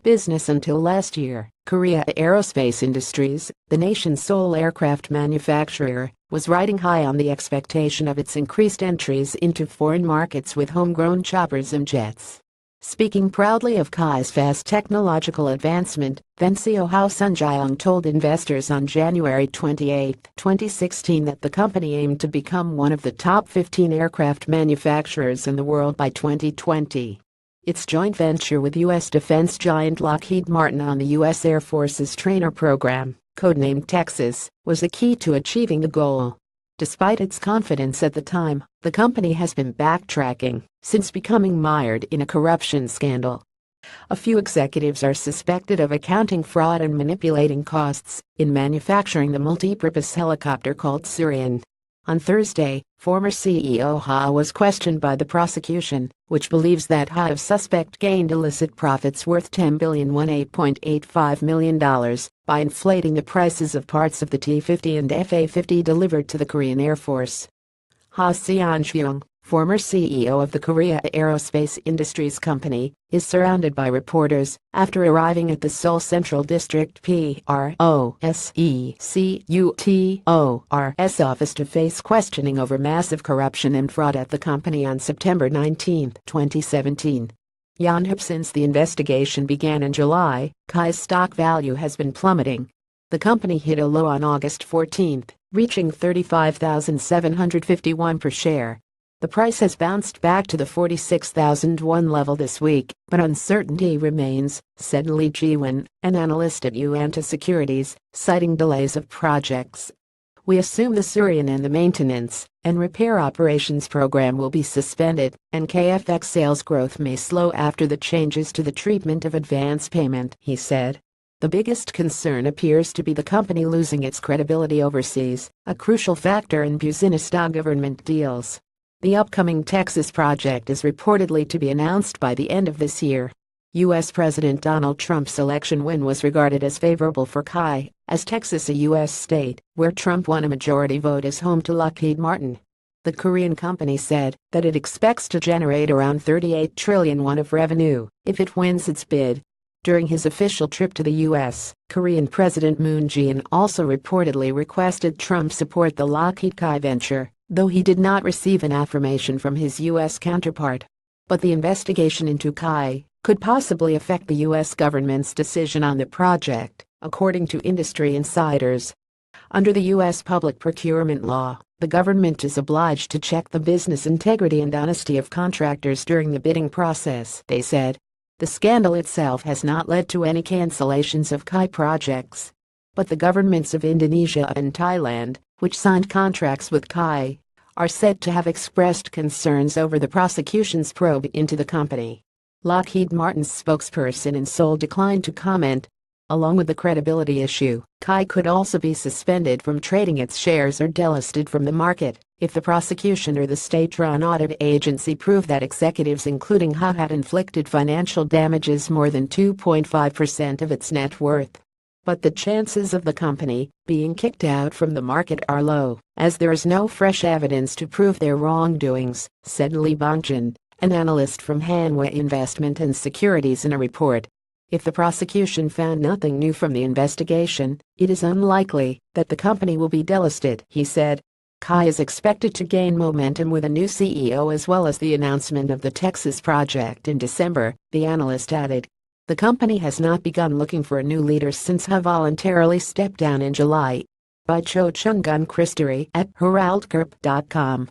business until last year. Korea Aerospace Industries, the nation's sole aircraft manufacturer, was riding high on the expectation of its increased entries into foreign markets with homegrown choppers and jets. Speaking proudly of KAI's fast technological advancement, then CEO Hao Sun-jyong told investors on January 28, 2016 that the company aimed to become one of the top 15 aircraft manufacturers in the world by 2020. Its joint venture with U.S. defense giant Lockheed Martin on the U.S. Air Force's trainer program, codenamed Texas, was the key to achieving the goal. Despite its confidence at the time, the company has been backtracking since becoming mired in a corruption scandal. A few executives are suspected of accounting fraud and manipulating costs in manufacturing the multi-purpose helicopter called Surian. On Thursday, former CEO Ha was questioned by the prosecution, which believes that Ha's suspect gained illicit profits worth $10,018.85 million by inflating the prices of parts of the T-50 and F-A-50 delivered to the Korean Air Force. Ha Seon-cheong, former CEO of the Korea Aerospace Industries Company, is surrounded by reporters after arriving at the Seoul Central District PROSECUTOR's office to face questioning over massive corruption and fraud at the company on September 19, 2017. Since the investigation began in July, KAI's stock value has been plummeting. The company hit a low on August 14, reaching $35,751 per share. The price has bounced back to the 46,001 level this week, but uncertainty remains, said Lee Ji-won, an analyst at Yuanta Securities, citing delays of projects. We assume the Surian and the maintenance and repair operations program will be suspended, and KFX sales growth may slow after the changes to the treatment of advance payment, he said. The biggest concern appears to be the company losing its credibility overseas, a crucial factor in business government deals. The upcoming Texas project is reportedly to be announced by the end of this year. U.S. President Donald Trump's election win was regarded as favorable for KAI, as Texas, a U.S. state where Trump won a majority vote, is home to Lockheed Martin. The Korean company said that it expects to generate around 38 trillion won of revenue if it wins its bid. During his official trip to the U.S., Korean President Moon Jae-in also reportedly requested Trump support the Lockheed KAI venture, though he did not receive an affirmation from his U.S. counterpart. But the investigation into KAI could possibly affect the U.S. government's decision on the project, according to industry insiders. Under the U.S. public procurement law, the government is obliged to check the business integrity and honesty of contractors during the bidding process, they said. The scandal itself has not led to any cancellations of KAI projects. But the governments of Indonesia and Thailand, which signed contracts with KAI, are said to have expressed concerns over the prosecution's probe into the company. Lockheed Martin's spokesperson in Seoul declined to comment. Along with the credibility issue, KAI could also be suspended from trading its shares or delisted from the market if the prosecution or the state-run audit agency prove that executives including Ha had inflicted financial damages more than 2.5% of its net worth. But the chances of the company being kicked out from the market are low, as there is no fresh evidence to prove their wrongdoings, said Lee Bongjin, an analyst from Hanwha Investment and Securities, in a report. If the prosecution found nothing new from the investigation, it is unlikely that the company will be delisted, he said. KAI is expected to gain momentum with a new CEO as well as the announcement of the Texas project in December, the analyst added. The company has not begun looking for a new leader since Ha voluntarily stepped down in July. By Cho Chung-gun Christery at heraldcorp.com.